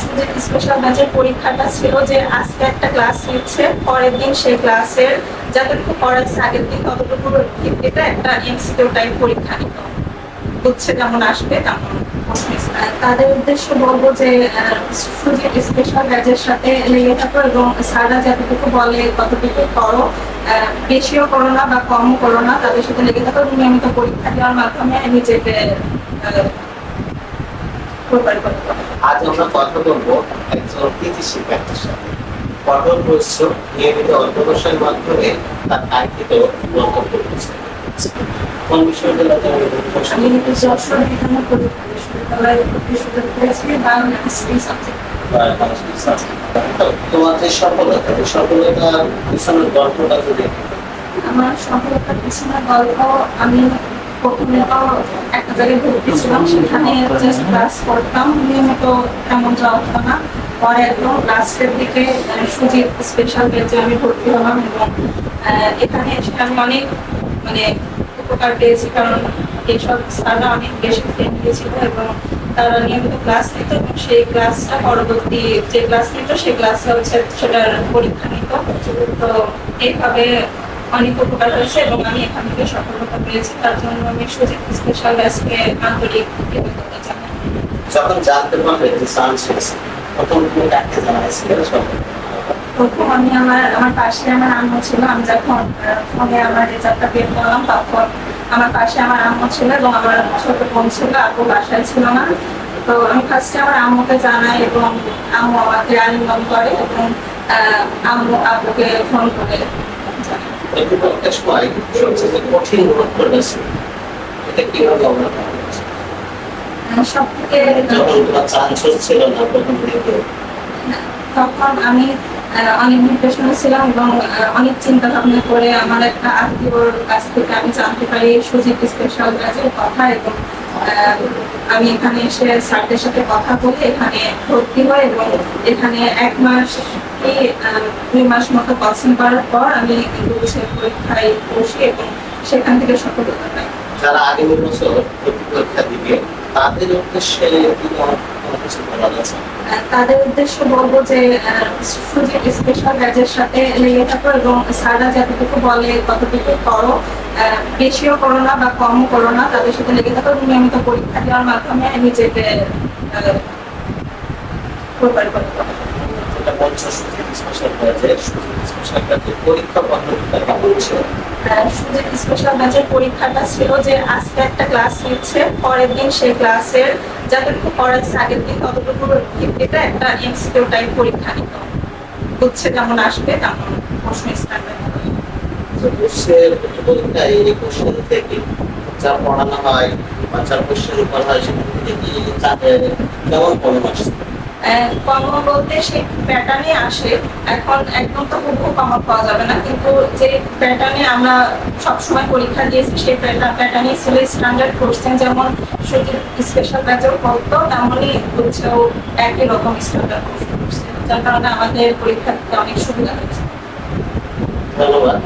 Sujit special ব্যাচের পরীক্ষাটা ছিল যে আজকে একটা ক্লাস নিচ্ছে, পরের দিন সেই ক্লাসের যতটুকু পড়াচ্ছে আগের দিন ততটুকু ভিত্তিতে একটা এমসিকিউ টাইপ পরীক্ষা নিত, বুঝছে যেমন আসবে তেমন প্রশ্ন। তাদের উদ্দেশ্য বলবো যে সুজিত স্পেশাল ব্যাচের সাথে লেগে থাকো এবং স্যাররা যতটুকু বলে ততটুকু করো, বেশিও করো না বা কমও করো না, তাদের সাথে লেগে থাকো এবং নিয়মিত পরীক্ষা দেওয়ার মাধ্যমে নিজেকে প্রপার করতে হবে। আজ আমরা কথা বলবো একজন কৃতি শিক্ষার্থীর সাথে। কঠোর পরিশ্রম, নিয়মিত অধ্যবসায়ের মাধ্যমে তার কাঙ্ক্ষিত গন্তব্য পৌঁছে। কোন বিশ্ববিদ্যালয়ে আমি যশোর বিধাননগর প্রযুক্তি বিশ্ববিদ্যালয়ে ভর্তির সুযোগ পেয়েছি বাংলা হিস্ট্রি সাবজেক্ট। তোমার যে সফলতার পিছনের গল্পটা যদি আমার সফলতার পিছনে গল্প, আমি প্রথমে তো একটা জায়গায় ভর্তি ছিলাম, সেখানে জাস্ট ক্লাস করতাম, নিয়মিত তেমন যাওয়া হতো না। পরে একদম লাস্টের দিকে সুজিত স্পেশাল ব্যাচে আমি ভর্তি হলাম এবং এখানে এসে আমি অনেক মানে উপকার পেয়েছি, কারণ এইসব স্যাররা অনেক বেশি ফ্রেন্ডলি ছিল এবং তারা নিয়মিত ক্লাস নিত এবং সেই ক্লাসটা পরবর্তী যে ক্লাস নিত সেই ক্লাসটা হচ্ছে সেটার পরীক্ষা নিত। তো এইভাবে অনেক উপকার হয়েছে এবং আমি এখান থেকে সফলতা পেয়েছি, তার জন্য আমি সুজিত স্পেশাল ব্যাচকে আন্তরিক কৃতজ্ঞতা জানাই। যখন জানতে পারবে যে চান্স হয়েছে তখন তুমি কাকে জানাইছিলে? প্রথম আমি আমার পাশে আমার আম্মু ছিল, আমি যখন ফোনে আমার রেজাল্টটা বের করলাম তখন আমার পাশে আমার আম্মু ছিল এবং আমার ছোট বোন ছিল, আপু বাসায় ছিল না। তো আমি ফার্স্টে আমার আম্মুকে জানাই এবং আম্মু আমাকে আলিঙ্গন করে এবং আম্মু আপুকে ফোন করে জানাই। একটু পরীক্ষার সময় সবচেয়ে কঠিন মুহূর্তটা ছিল, এটা কিভাবে আমরা সব থেকে যখন তোমার চান্স হচ্ছিল না প্রথম দিকে? তখন আমি অনেক ডিপ্রেশনে ছিলাম এবং অনেক চিন্তা ভাবনা করে আমার একটা আত্মীয়র কাছ থেকে আমি জানতে পারি সুজিত স্পেশাল ব্যাচের কথা এবং আমি এখানে এসে স্যারদের সাথে কথা বলে এখানে ভর্তি হই এবং এখানে 1 মাস কি 2 মাস মতো কোচিং করার পর আমি পরীক্ষায় বসি এবং সেখান থেকে সফলতা পাই। যারা আগামী বছর ভর্তি পরীক্ষা দিবে তাদের উদ্দেশ্যে কি কোনো কিছু বলার আছে? তাদের উদ্দেশ্য বলবো যে সুজিত স্পেশাল ব্যাচের সাথে লেগে থাকো এবং স্যাররা যতটুকু বলে ততটুকু করো, বেশিও করো না বা কমও করো না, তাদের সাথে লেগে থাকো এবং নিয়মিত পরীক্ষা দেওয়ার মাধ্যমে নিজেকে প্রপার করতে হবে। এটা বলছো সুজিত স্পেশাল ব্যাচের পরীক্ষা পদ্ধতিটা কেমন ছিল? সুজিত স্পেশাল ব্যাচের পরীক্ষাটা ছিল যে আজকে একটা ক্লাস নিচ্ছে, পরের দিন সেই ক্লাসের যতটুকু পড়াচ্ছে আগের দিন ততটুকু ভিত্তিতে একটা এমসিকিউ টাইপ পরীক্ষা নিত, বুঝছে যেমন আসবে তেমন প্রশ্ন স্টার্ট হবে। বুঝছের পরীক্ষায় এই কোশ্চেন থেকে যা পড়ানো হয় বা যা কোশ্চেন করা হয় সেখান থেকে কি তাদের কেমন কমন আসছে? কমন বলতে সেই প্যাটার্নে আসে, এখন একদম তো হুবহু কমন পাওয়া যাবে না, কিন্তু যে প্যাটার্নে আমরা সবসময় পরীক্ষা দিয়েছি সেই প্যাটার্নই ছিল স্ট্যান্ডার্ড কোশ্চেন, যেমন সুজিত স্পেশাল ব্যাচেও পড়তো তেমনই হচ্ছেও একই রকম স্ট্যান্ডার্ড কোশ্চেন করছে, যার কারণে আমাদের পরীক্ষা দিতে অনেক সুবিধা হয়েছে। ধন্যবাদ।